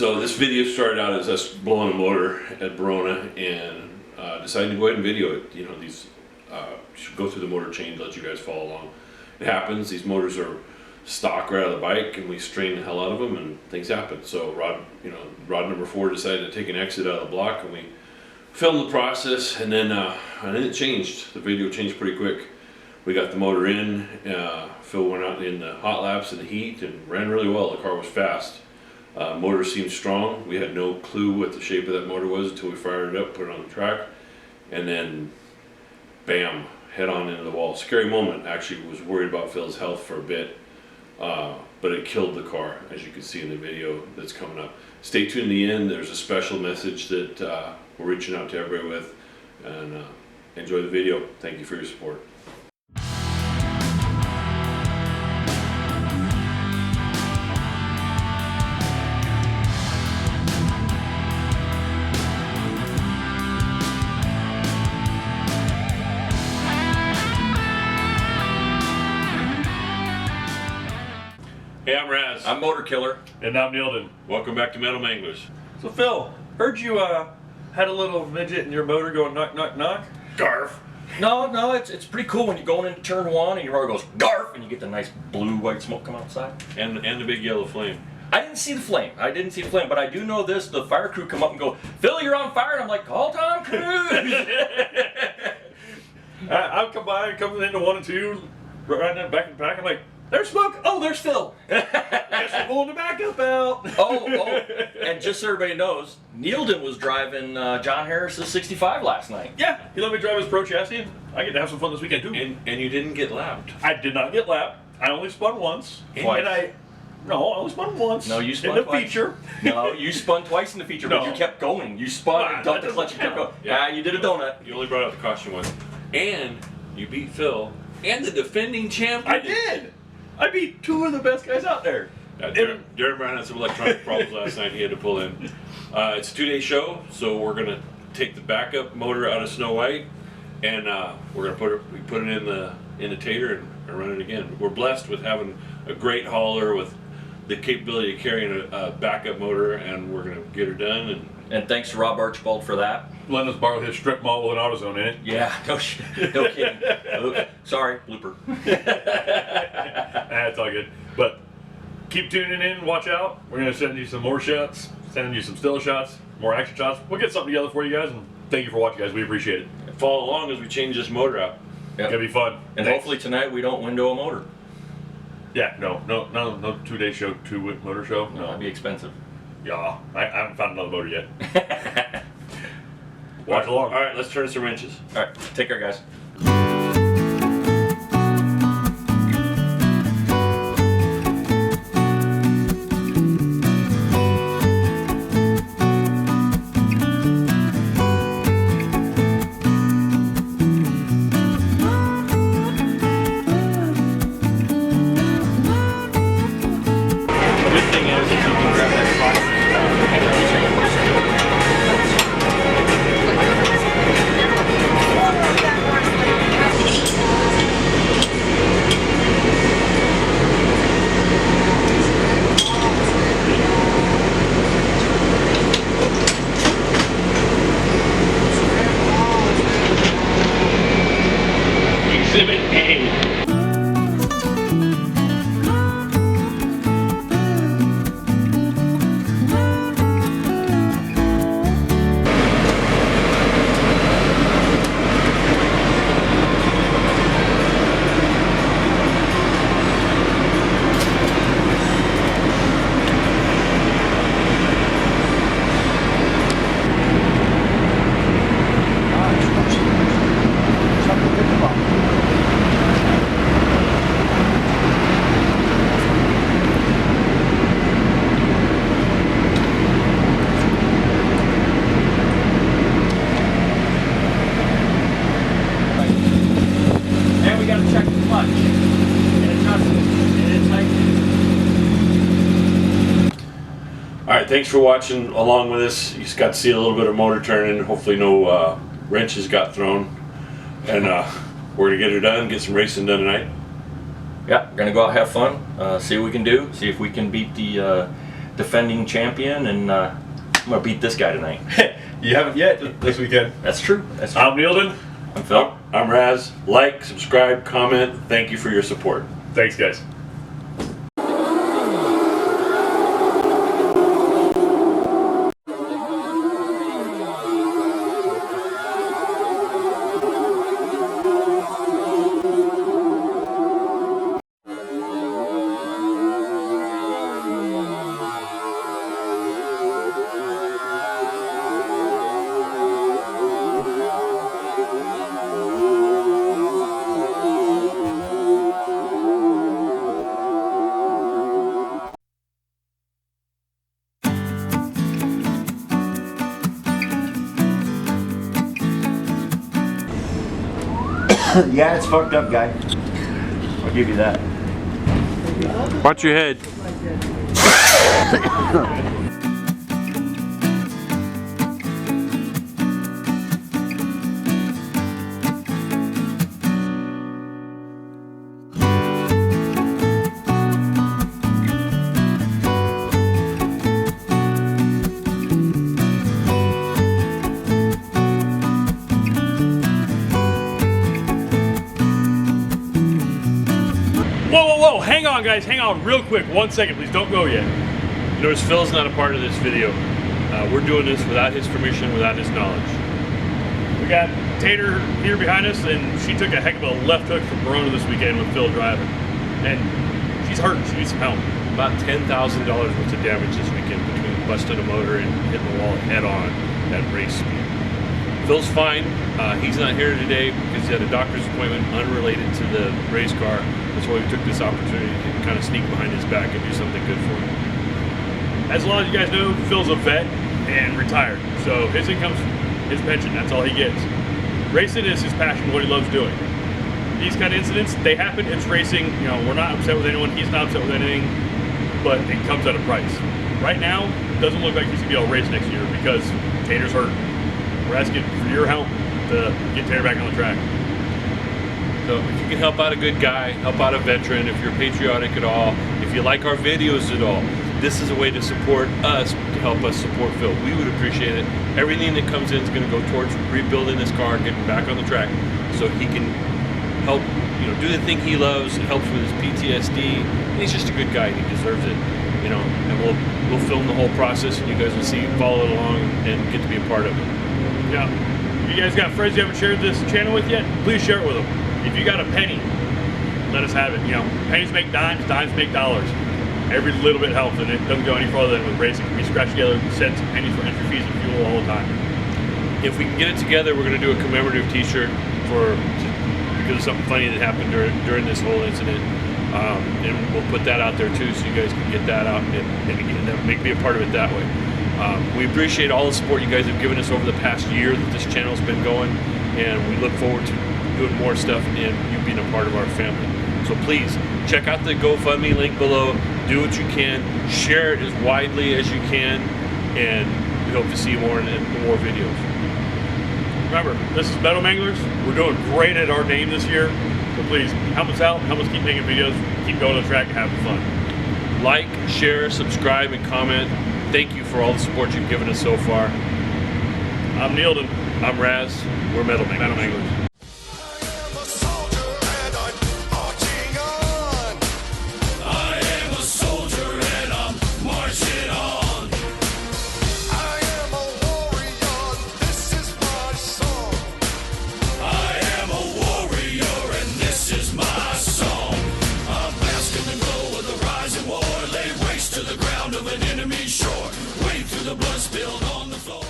So this video started out as us blowing a motor at Verona and deciding to go ahead and video it. You know, these should go through the motor change, let you guys follow along. It happens. These motors are stock right out of the bike, and we strain the hell out of them, and things happen. So rod number 4 decided to take an exit out of the block, and we filmed the process, and then it changed. The video changed pretty quick. We got the motor in. Phil went out in the hot laps in the heat and ran really well. The car was fast. Motor seemed strong. We had no clue what the shape of that motor was until we fired it up, put it on the track, and then bam, head on into the wall. Scary moment. Actually was worried about Phil's health for a bit, but it killed the car, as you can see in the video that's coming up. Stay tuned to the end. There's a special message that we're reaching out to everybody with, and enjoy the video. Thank you for your support. Hey, I'm Raz. I'm Motor Killer. And I'm Nilden. Welcome back to Metal Manglers. So Phil, heard you had a little midget in your motor going knock, knock, knock? Dwarf. No, it's pretty cool when you're going into turn 1 and your motor goes garf and you get the nice blue white smoke come outside. And the big yellow flame. I didn't see the flame. But I do know this. The fire crew come up and go, Phil, you're on fire. And I'm like, call Tom Cruise. I'm coming into 1 and 2, riding that back in the pack. I'm like, there's smoke. Oh, there's Phil. Guess we're pulling the backup out. oh, and just so everybody knows, Nilden was driving John Harris's 65 last night. Yeah, he let me drive his Pro chassis, and I get to have some fun this weekend too. And you didn't get lapped. I did not get lapped. I only spun once. Twice. I only spun once. No, you spun in the twice. feature. No, you spun twice in the feature, but No. you kept going. You spun and dumped the clutch and kept going. Yeah, you did a donut. You only brought out the caution once. And you beat Phil and the defending champion. I did. I beat 2 of the best guys out there. Darren Brown had some electronic problems last night. He had to pull in. It's a 2-day show, so we're gonna take the backup motor out of Snow White, and we're gonna put it in the Tater and run it again. We're blessed with having a great hauler with the capability of carrying a backup motor, and we're gonna get her done. And thanks to Rob Archibald for that. Let us borrow his strip mall with an AutoZone in it. Yeah, no kidding. Oops, sorry, blooper. That's all good. But keep tuning in, watch out. We're going to send you some more shots, sending you some still shots, more action shots. We'll get something together for you guys, and thank you for watching, guys. We appreciate it. Follow along as we change this motor out. It's going to be fun. And hopefully tonight we don't window a motor. Yeah, no 2-day show, 2-week motor show. No, that'd be expensive. Yeah, I haven't found another motor yet. Watch along. All right, let's turn some wrenches. All right, take care, guys. Exhibit A. Alright, thanks for watching along with us. You just got to see a little bit of motor turning. Hopefully no wrenches got thrown. And we're going to get her done, get some racing done tonight. Yeah, we're gonna go out, have fun, see what we can do, see if we can beat the defending champion, and I'm gonna beat this guy tonight. You haven't yet this weekend. That's true. That's true. I'm Neilton. I'm Phil. I'm Raz. Like, subscribe, comment. Thank you for your support. Thanks, guys. Yeah, it's fucked up, guy. I'll give you that. Watch your head. Whoa, hang on guys, hang on real quick, 1 second please, don't go yet. Notice Phil's not a part of this video. We're doing this without his permission, without his knowledge. We got Tater here behind us, and she took a heck of a left hook from Verona this weekend with Phil driving. And she's hurting, she needs some help. About $10,000 worth of damage this weekend between busting a motor and hitting the wall head on at race speed. Phil's fine. He's not here today because he had a doctor's appointment unrelated to the race car. That's why we took this opportunity to kind of sneak behind his back and do something good for him. As a lot of you guys know, Phil's a vet and retired, so his income's his pension, that's all he gets. Racing is his passion, what he loves doing. These kind of incidents, they happen, it's racing, you know, we're not upset with anyone, he's not upset with anything, but it comes at a price. Right now, it doesn't look like he's gonna be able to race next year because Tater's hurt. We're asking for your help to get Tater back on the track. So if you can help out a good guy, help out a veteran, if you're patriotic at all, if you like our videos at all, this is a way to support us, to help us support Phil. We would appreciate it. Everything that comes in is going to go towards rebuilding this car, getting back on the track, so he can help, you know, do the thing he loves. It helps with his PTSD. He's just a good guy. He deserves it, you know. And we'll film the whole process, and you guys will see, follow along, and get to be a part of it. Yeah. If you guys got friends you haven't shared this channel with yet, please share it with them. If you got a penny, let us have it. You know, pennies make dimes, dimes make dollars. Every little bit helps, and it doesn't go any further than with racing. We scratch together cents and pennies for entry fees and fuel all the time. If we can get it together, we're going to do a commemorative T-shirt because of something funny that happened during this whole incident, and we'll put that out there too, so you guys can get that out and make be a part of it that way. We appreciate all the support you guys have given us over the past year that this channel's been going, and we look forward to doing more stuff and you being a part of our family. So please check out the GoFundMe link below. Do what you can, share it as widely as you can, and we hope to see you more in more videos. Remember, this is Metal Manglers. We're doing great at our name this year, so please help us out, help us keep making videos, keep going to the track and having fun. Like, share, subscribe, and comment. Thank you for all the support you've given us so far. I'm Neilton. I'm Raz. We're Metal Manglers. To the ground of an enemy shore, wade through the blood spilled on the floor.